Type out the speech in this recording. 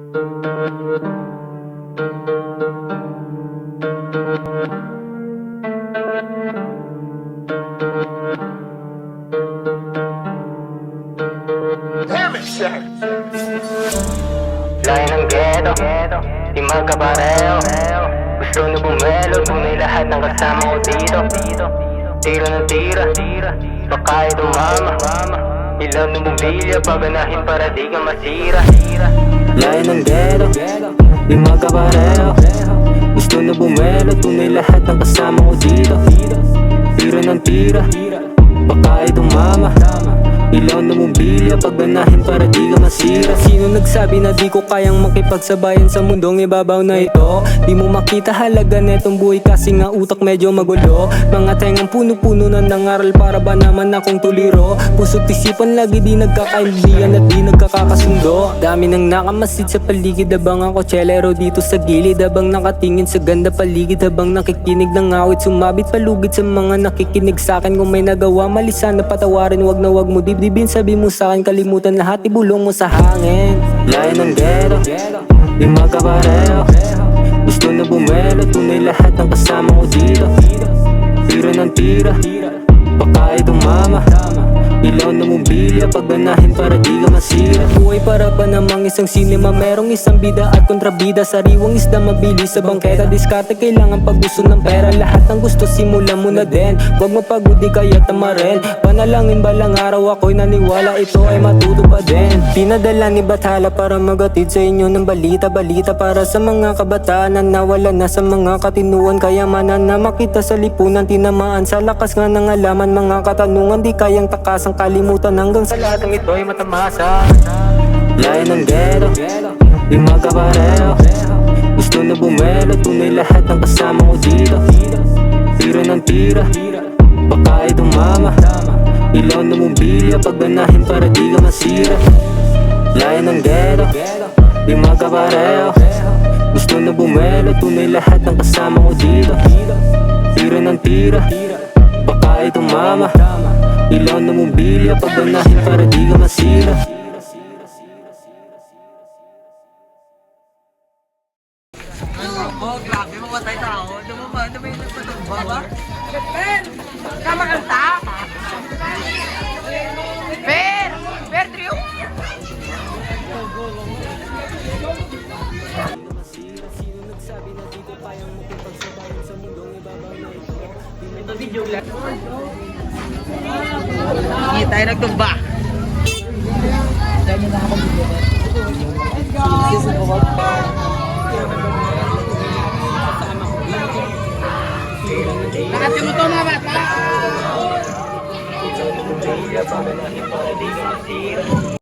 Layo ng ghetto, di magkapareho. Gusto na bumelo, tunay lahat ng kasama ko dito. Tira ng tira, baka ito mama. Ilaw ng bumbilya, paganahin para di ka masira. Layo ng ghetto, di magkapareho. Gusto na bumelo, tunay lahat ng kasama ko dito. Tira ng tira, baka ito mama. Ilaw na bumbilya, pagganahin para di ka masira. Sino nagsabi na di ko kayang makipagsabayan sa mundong ibabaw na ito? Di mo makita halaga netong buhay kasi nga utak medyo magulo. Mga tengang puno-puno na nangaral para ba naman akong tuliro? Puso't isipan lagi di nagkakaintindihan at di nagkakasundo. Dami nang nakamasid sa paligid habang ako tselero dito sa gilid. Habang nakatingin sa ganda paligid, habang nakikinig ng awit, sumabit palugid sa mga nakikinig sa'kin. Kung may nagawa mali sana patawarin, wag na wag mo dibdibin, sabi mo sa'kin kalimutan lahat, ibulong mo sa hangin. Layo ng ghetto, di magkapareho. Gusto na bumelo, tunay lahat ng kasama ko dito. Tira ng tira, baka ito mama. Ilaw na bumbilya, pagganahin para di ka masira. Buhay para ba namang isang sinema, merong isang bida at kontrabida. Sariwang isda mabilis sa bangketa, diskarte kailangan pag gusto ng pera. Lahat ng gusto simulan mo na din, wag mapagod di kaya tamarin. Panalangin balang araw ako'y naniwala ito ay matutupad din. Pinadala ni Bathala para magatid sa inyo ng balita para sa mga kabataan na nawala na sa mga katinuan. Kayamanan na makita sa lipunan, tinamaan sa lakas nga ng alaman. Mga katanungan di kayang takasan, kalimutan hanggang sa lahat ng ito'y matamasa. Layo ng ghetto, di magkapareho. Gusto na bumelo, tunay lahat ng kasama ko dito. Tira ng tira, baka ito mama. Ilaw na bumbilya, pagganahin para di ka masira. Layo ng ghetto, di magkapareho. Gusto na bumelo, tunay lahat ng kasama ko dito. Tira ng tira, baka ito mama. Ilaw na bumbilya, pagganahin para di ka masira. Oh, grabe, mamatay tao. Ano ba yung nagpatumba ba? Per, tama kanta. Per Drew. Sino nagsabi na di ko kayang makipagsabayan sa mundong ibabaw na ito? Ito video lang. Hindi tayo nagtumba. Nakati mo to mga bata. Ilaw na bumbilya, pagganahin para di ka masira.